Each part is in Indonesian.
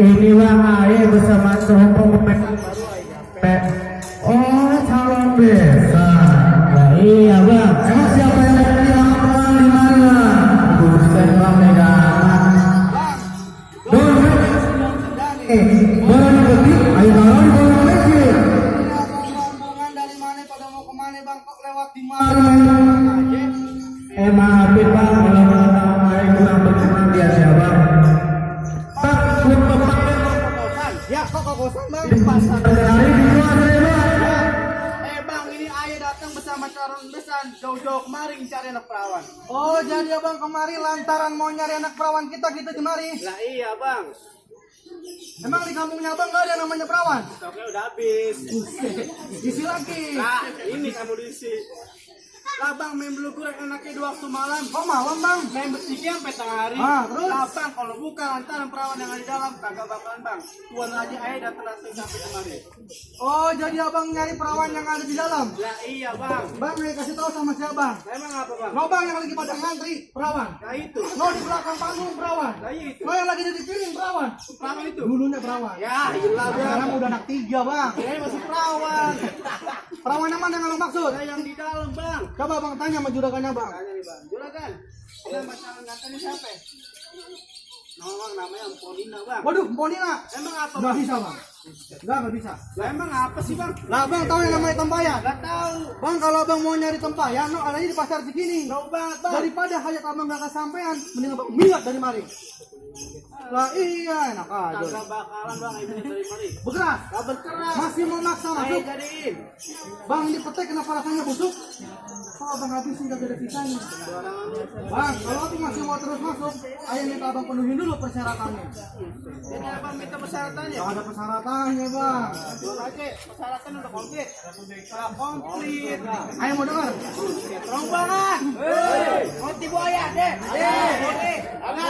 Inilah ayah bersama rombongan calon besan. Nah, iya bang. Emang siapa yang bilang di mana? Bukan bang Medan. Barang bukti, ayo taruh di bawah meja. Rombongan dari mana pada mau kemana bang? Kok lewat di mana? Maafin bang, kalau ayah kurang berkenan biasa ya bang. Ya kok kosan bang di pasar. Bang ini ayah datang bersama calon besan jauh-jauh kemari cari anak perawan. Oh jadi abang kemari lantaran mau nyari anak perawan kita gitu kemari. Lah iya bang. Emang di kampungnya abang nggak ada namanya perawan? Stoknya udah habis. Isi lagi. Nah ini kamu diisi. Lah bang main belu kurang enaknya 2 waktu malam. Oh malam bang? Main bertiga sampai tengah hari. Terus? Lah bang kalau bukan lantaran perawan yang ada di dalam kagak bakalan bang. Tuan aja ayah datang sampai kemari. Oh jadi abang nyari perawan yang ada di dalam? Ya iya bang. Bang saya kasih tahu sama siapa bang? Emang apa bang? No bang yang lagi pada ngantri perawan. Nah itu. No di belakang panggung perawan. Nah itu. No yang lagi jadi piring perawan. Perawan itu? Dulunya perawan. Ya iyalah bang. Sekarang udah anak 3 bang. Ya masih perawan. Perawan yang mana yang abang maksud? Ya yang di dalam bang. Coba bang tanya sama juragannya bang. Tanya nih bang. Juragan. Nama calon gantengnya siapa? Bang namanya Empolina bang. Waduh Empolina. Emang apa? Gak bisa bang. Gak bisa. Lah emang apa sih bang? Lah bang tahu yang namanya tempayan? Gak tahu. Bang kalau abang mau nyari tempayan, no adanya di pasar segini. Tahu banget bang. Daripada hayat abang gak kesampean, mending abang milat dari mari. Lah iya enak aja. Kagak bakalan bang ini dari mari. Berkeras. Gak berkeras. Masih mau maksa masuk. Jadiin. Bang ini petek kenapa rasanya busuk? Kalau abang habisin gak ada sisanya. Bang kalau abang masih mau terus masuk, ayo minta abang penuhin dulu persyaratannya. Jadi abang minta persyaratannya? Gak ada persyaratannya bang. Jual aja persyaratan udah komplit. Komplit. Ayo mau dengar? Rombongan. Roti buaya deh. Ada.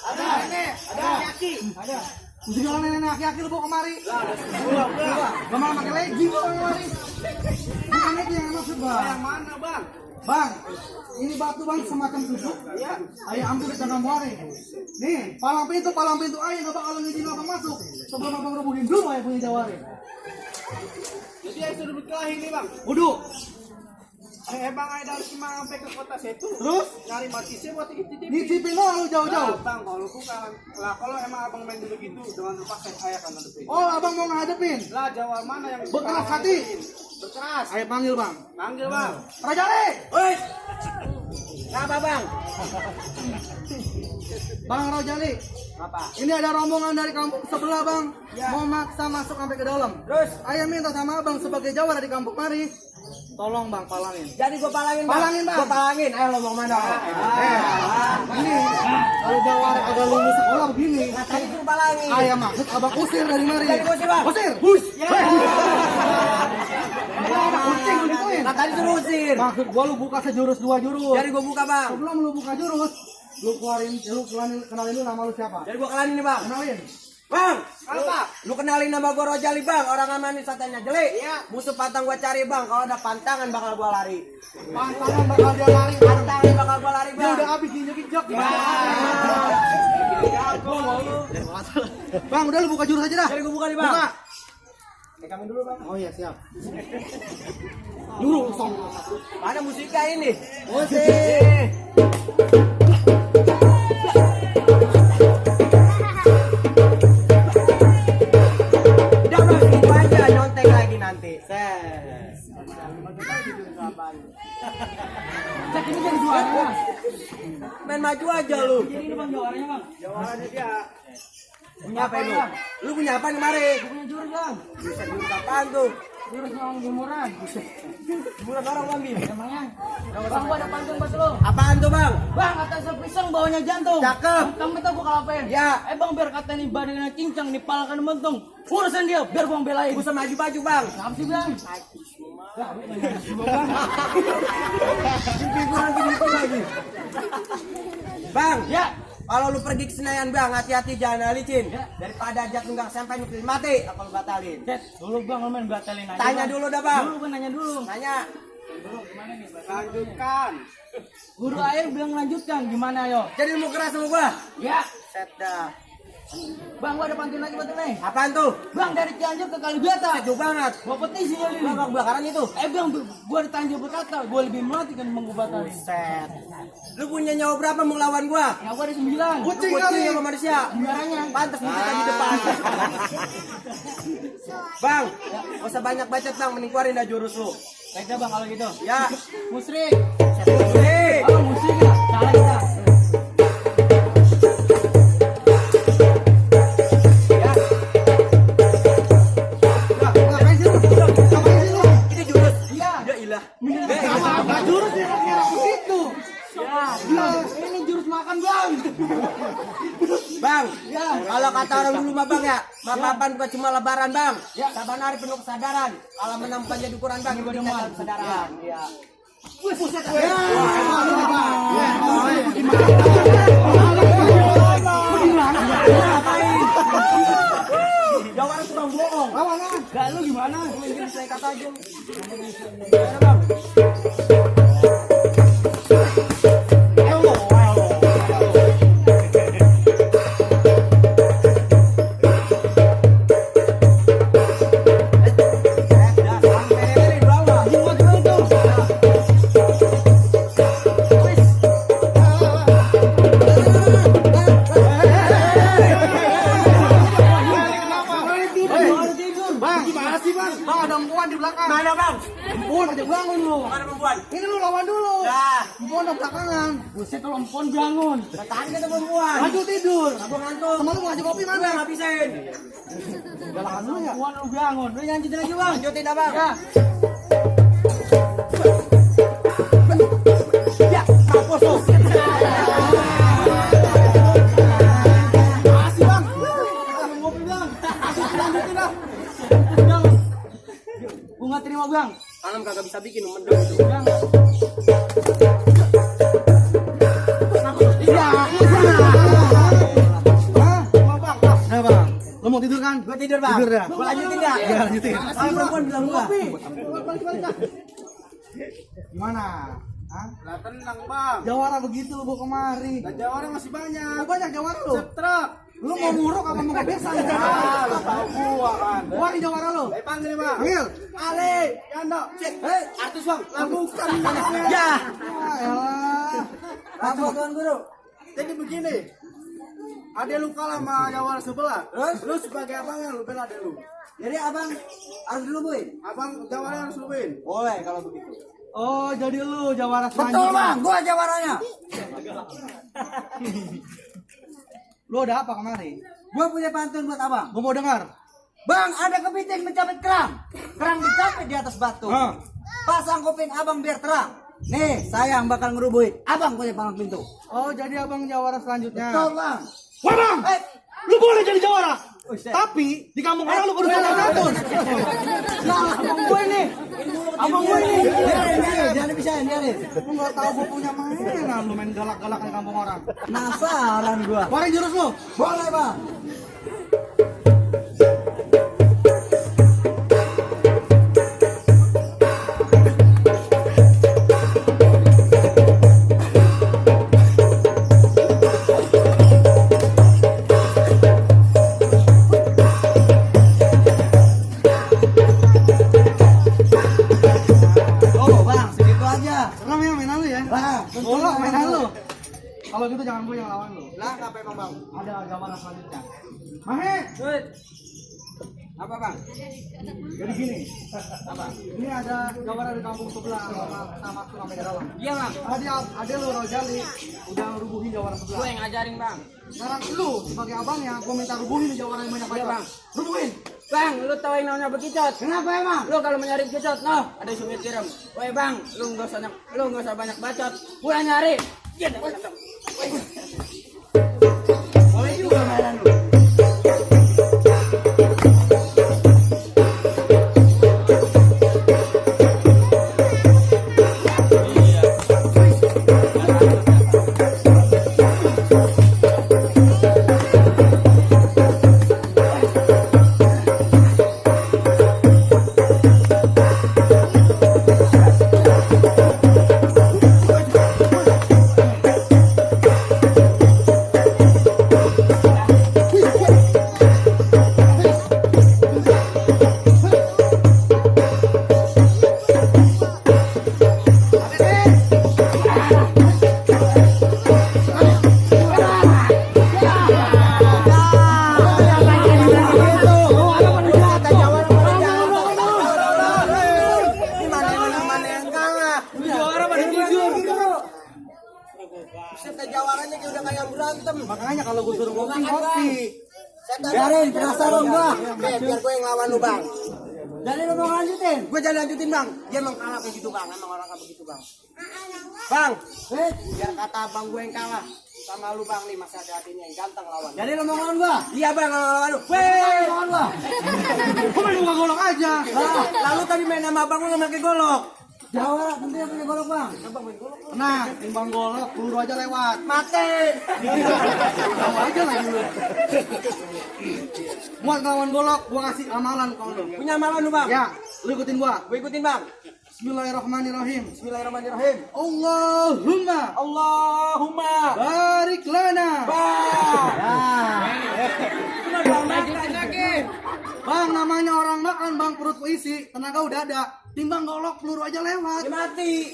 Ada nenek, ada aki. Ada. Segala nenek aki-aki lu bawa kemari. Ada. Gak mau pakai legi bawa kemari. Bukan itu yang maksud bang. Yang mana bang? Bang, ini batu bang semacam tusuk. Iya. Ayo ambil ke jangan muari. Nih, palang pintu ayo gak bakal ngizin abang masuk. Sebelum abang rubuhin dulu ayo punya jawari. Jadi ayo sudah berkelahi nih bang. Waduh. Bang ayo dari Simang sampai ke kota situ. Terus nyari matisnya buat dicicipin lo jauh-jauh. Bang kalau bukan lah kalau emang abang main dulu gitu dengan terpaksa ayah kan ngadepin. Oh abang mau ngadepin? Lah jawab mana yang berkeras hati? Berkeras. Ayo panggil bang. Panggil bang. Rajale. Woi. Apa bang? Bang Rojali, Apa? ini ada rombongan dari kampung sebelah bang, Ya. mau maksa masuk sampai ke dalam. Terus? Ayah minta sama abang sebagai jawara di kampung mari, tolong bang palangin. Jadi gue palangin, Bang. Palangin, Bang. Gue palangin. Ayo lo mau mana? Ini kalau jawara agak lulus sekolah begini, Tadi gue palangin. ayah maksud abang usir dari mari. Jadi gue sih, Bang. Usir, hus. Ya. Kucing lu gituin. Nah, tadi suruh usir. Maksud gua lu buka sejurus dua jurus. Jadi gue buka, Bang. Sebelum lu buka jurus, lu kenalin lu nama lu siapa? Jadi gue kenalin nih, Bang. Kenalin. Bang, Apa? lu kenalin nama gue Rojali, Bang. Orang aman satenya jelek. Iya. Musuh pantang gue cari, Bang. Kalau ada pantangan bakal gue lari. Pantangan bakal dia lari. Pantangan bakal gue lari, Dia Bang. udah habis injek-injek. Bang, udah lu buka jurus aja dah. Jadi gue buka nih, Bang. Buka. Pegangin dulu, Bang. Oh iya, siap. Jurus. Mana musiknya ini? Musik. Udah, Bang, gitu aja nyontek lagi nanti. Ini jadi juara. Main maju aja lu. Ini bang jawaranya bang. Jawabannya dia. Punya apa lu? Lu punya apa kemari? Punya jurus bang. Bisa jurus apaan tuh? Jurus yang jemuran. Jemuran orang ambil. Emangnya? Bang, gua ada pantun buat lu. Apaan tuh, Bang? Bang, atas pisang bawahnya jantung. Cakep. Kamu tahu gua kalau apain? Ya. Bang, biar kata nih badannya cincang, nih palakan mentung. Urusan dia, biar gua yang belain. Bisa maju-maju, Bang. Apa sih bang? Figuran begitu lagi. Bang, Ya. kalau lu pergi ke Senayan, Bang, hati-hati jangan licin. Daripada jatuh nggak sampai nuklir mati, apa lu batalin? Dulu bang, lu main batalin aja. Tanya Bang. dulu dah, Bang. Dulu gua nanya dulu. Tanya. Lanjutkan. Guru air bilang lanjutkan, gimana yo? Jadi lu mau keras sama gua? Ya. Set dah. Bang, gua ada pantun lagi buat lu nih. Apaan tuh? Bang, dari Cianjur ke Kalibiata. Jauh banget. Gua petisi ya Lili. Bang, bakaran itu. Bang, gua di Tanjung berkata, gua lebih melatih kan bang gua batalin. Set. Lu punya nyawa berapa mau lawan gua? Ya gua ada 9. Kucing sama manusia. Sembarangan. Pantas musik di depan. Bang, gak usah banyak bacot, Bang, mending keluarin dah jurus lu. Baiklah bang kalau gitu. Ya. Musrik. Musik. Oh, musrik ya. Salah kita. Ya. Ngapain sih lu? Ngapain sih lu? Ini jurus. Iya. Ya ilah. Apa jurus kira-kira begitu? Ya, ini jurus makan bang. Bang, Ya. kalau kata orang dulu mah, Bang, ya, maaf-maafan bukan cuma lebaran, Bang. Ya. Saban hari penuh kesadaran. Kalau menampan jadi ukuran, Bang, itu dalam kesadaran. Iya. Buset. Ngapain? Jawara tukang bohong. Gak lu gimana? Mungkin saya kata aja. Gimana, Bang? Bang, gimana sih bang? Bang, ada empuan di belakang. Mana, Bang? Empuan aja bangun lu. Mana perempuan? Ini lu lawan dulu. Dah. Empuan ada belakangan. Buset kalau empuan bangun. Tahan kita perempuan. Maju tidur. Aku ngantuk. Temen lu mau ngasih kopi Udah mana? ngabisin. Galakan lu ya. Empuan lu bangun. Lu lanjutin lagi bang. Lanjutin dah, Bang. Ya. Ya, mampus lu. Makasih bang. Kopi bang. Lanjutin dah. Bang. Gua nggak terima bang. Tanam kagak bisa bikin mendem itu. Bang. Iya. Nah bang, lo mau tidur kan? Gua tidur, Bang. Tidur dah. Gua lanjutin dah. Ya lanjutin. Kalau perempuan bilang gua. Balik dah. Gimana? Hah? Lah tenang bang, Jawara begitu lu bawa kemari. jawara masih banyak. Banyak jawara lu. Setrap. Lu mau muruk apa mau kebiasaan? Ah, lu tahu gua kan. Wah, ini jawara lu. Panggil nih bang. Panggil. Ale, Yando. Artis bang. Lah bukan. Ya. Elah. Apa Tuan Guru? Jadi begini. Ada lu kalah sama jawara sebelah. Terus lu sebagai abangnya lu bela ada lu. Jadi Abang harus dulu, Boy. Abang jawara harus lupain. Boleh kalau begitu. Oh, jadi lu jawara Betul, Bang. Gua jawarannya. Lu ada apa kemari? Gua punya pantun buat abang. Gua mau dengar. Bang, ada kepiting mencapit kerang. Kerang dicapit di atas batu. Ah. Pasang kuping abang biar terang. Nih, saya yang bakal ngerubuhin. Abang punya palang pintu. Oh, jadi abang jawara selanjutnya. Betul, Bang. Wah, Bang. Eh, Lu boleh jadi jawara. Buset. Tapi di kampung orang lu kudu jadi pantun. Nah, abang gue nih. Abang gue nih. Biarin, jangan dipisahin, biarin. Lu enggak tahu gua punya mainan, lu main galak-galak di kampung orang. Penasaran gua. Keluarin jurus lu. Boleh, Bang. Oh, Bang, segitu aja. Serem ya mainan lu ya. Bang, Bola mainan lu. Kalau gitu jangan gua yang lawan lu. Lah, apa emang, Bang? Ada jawara selanjutnya. Mahe, Wait. Apa, Bang? jadi gini. Apa? Ini ada jawara di kampung sebelah sama sampai ke dalam. Iya, Bang. Ada lu Rojali udah rubuhin jawara sebelah. Gue yang ngajarin, Bang. Sekarang lu sebagai abangnya, gua minta rubuhin jawara yang banyak Iya, banget. Bang. Rubuhin. Bang, lu tahu yang namanya bekicot? Kenapa emang? Lu kalau mau nyari bekicot, noh, ada sumit tiram. Woi, Bang, lu nggak usah banyak bacot. Gua nyari. Iya, boleh juga mainan lu. Jawarannya udah kayak berantem. Makanya kalau gua suruh ngopi. Biarin, penasaran gua. Biar gua yang lawan lu, Bang. Jadi lu mau lanjutin? Gue jangan lanjutin, Bang. Dia emang kalah kayak gitu, Bang. Emang orang kayak begitu, Bang. Bang, biar kata abang gue yang kalah sama lu, Bang, nih masih ada hatinya yang ganteng lawan. Jadi lu mau ngelawan gua? Iya, Bang, lawan lu. Ngelawan gua. Kok main gua golok aja? Lalu tadi main sama abang lu nggak pakai golok. Jawara tentu yang punya golok, Bang. Nah, timbang golok, peluru aja lewat. Mati. Tahu aja lagi lu. Muat ngelawan golok, gua kasih amalan kalau lu. Punya amalan lu, Bang? Ya, lu ikutin gua. Gua ikutin, Bang. Bismillahirrahmanirrahim. Bismillahirrahmanirrahim. Allahumma barik lana. Bang, namanya orang makan, Bang, perut isi, tenaga udah ada. Timbang golok, peluru aja lewat. Dia mati.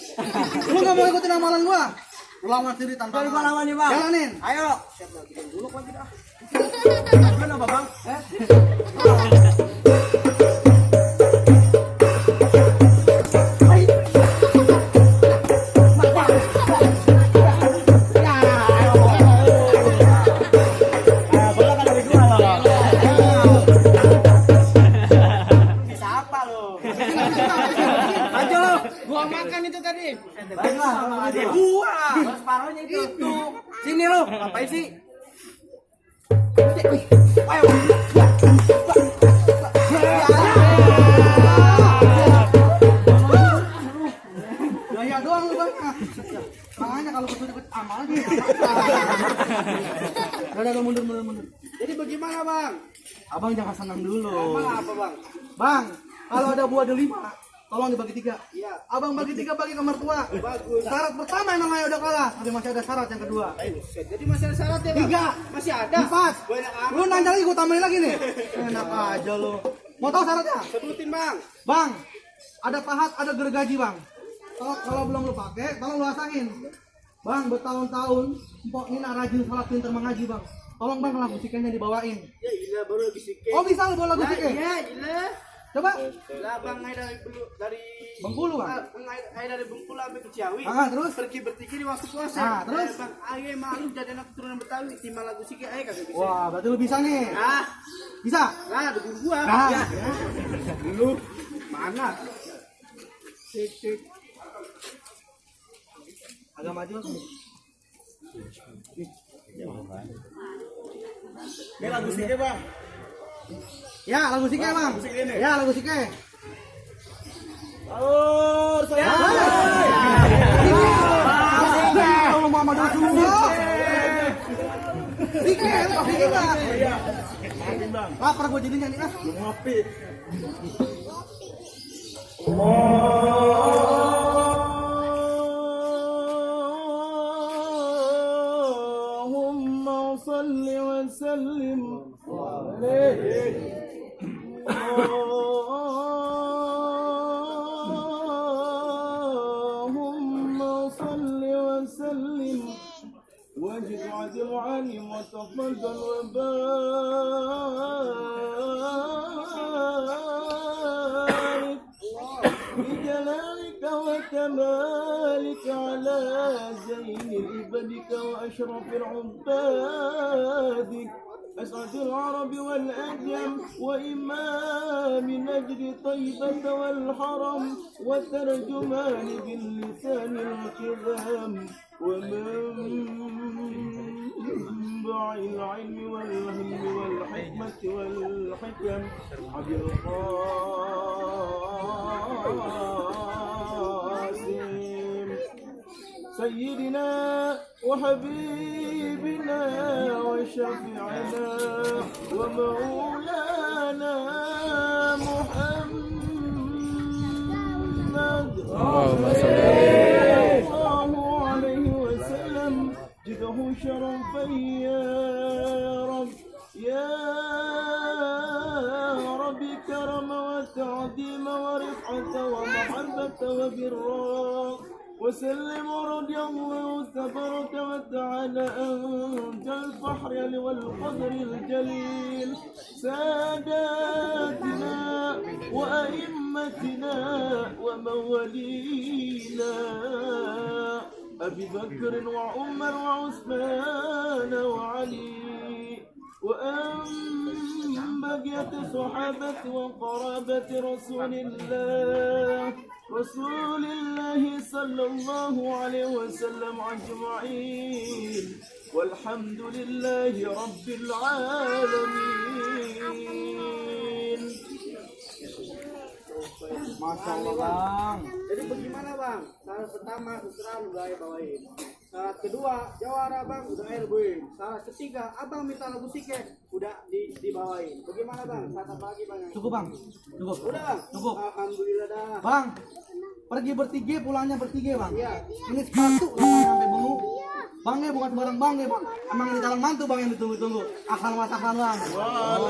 Lu gak mau ikutin amalan gua? Lu lawan sendiri tanpa Coba gua lawan nih, Bang. jalanin. Ayo. Siap lagi dulu lagi dah. Kenapa, Bang? Siapa lu? Ayo, gua makan itu tadi. Baiklah, Gua. separohnya itu. Sini lu, ngapain sih? Gaya doang lu, Bang. Makanya kalau betul ikut amal dia. Udah mundur. Jadi bagaimana, Bang? Abang jangan senang dulu. Apa, Bang? Bang, kalau ada buah delima, tolong dibagi 3. Iya. Abang bagi 3 bagi ke mertua. Bagus. Syarat pertama yang namanya udah kalah, tapi masih ada syarat yang kedua. Jadi masih ada syaratnya, Bang? 3, Masih ada? 4. Banyak amat. Lu nanya lagi, gue tambahin lagi nih. Enak aja lu. Mau tahu syaratnya? Sebutin, Bang. Bang, ada pahat, ada gergaji, Bang. Kalau belum lu pakai, tolong lu asahin. Bang, bertahun-tahun, Mpok Nina rajin salat pinter mengaji, Bang. Tolong, Bang, lagu sikennya dibawain. Ya, gila baru lagi sikit. Oh, bisa lu bawa lagu siken? Iya, gila. Coba. Lah bang Ai dari Bengkulu bang. Bang Ai dari Bengkulu sampai ke Ciawi. Terus? Pergi bertiga di waktu puasa. Terus? Bang Ai malu jadi anak keturunan Betawi. Timbal lagu Sike Ai kagak bisa. Wah, berarti lu bisa nih. Bisa? Nah, ada guru gua. Ya. Lu mana? Cek. Agak maju. Ini lagu Sike bang. Ya, lagu Sike bang. Ya, lagu Sike. Sahur saya. Kalau Muhammad Rasulullah. Sike bang. Lapar gue jadinya nih Ngopi. Allahumma salli wa sallim alaihi. Allahumma salli wa sallim واجد وعدل وعلم وتفضل وبارك بجلالك وكمالك على زين عبادك وأشرف العباد أسعد العرب والأجم وإمام نجد طيبة والحرم وترجمان باللسان الكرام ومنبع العلم والهم والحكمة والحكم أبي القاسم سيدنا وحبيبنا وشفيعنا ومولانا محمد جده شرفا يا رب يا رب كرم وتعظيم ورفعة ومحبة وبرا وسلم رضي الله تبارك وتعالى أنت الفحر والقدر الجليل ساداتنا وأئمتنا ومولينا أبي بكر وعمر وعثمان وعلي وأن بقية صحابة وقرابة رسول الله صلى الله عليه وسلم أجمعين والحمد لله رب العالمين. Masya Allah bang. Jadi bagaimana bang? Syarat pertama terserah udah Ai bawain. Syarat kedua jawara bang udah Ai rebuin. Syarat ketiga abang minta lagu Sike udah dibawain. Bagaimana bang? Syarat apa lagi bang? Cukup bang. Cukup. Udah bang. Cukup. Alhamdulillah dah. Bang, pergi bertiga pulangnya bertiga bang. Iya. Ini sepatu lamanya sampai benguk. Bangnya bukan sembarang bangnya bang. Emang ini calon mantu bang yang ditunggu-tunggu. Akal masakan bang. Wow.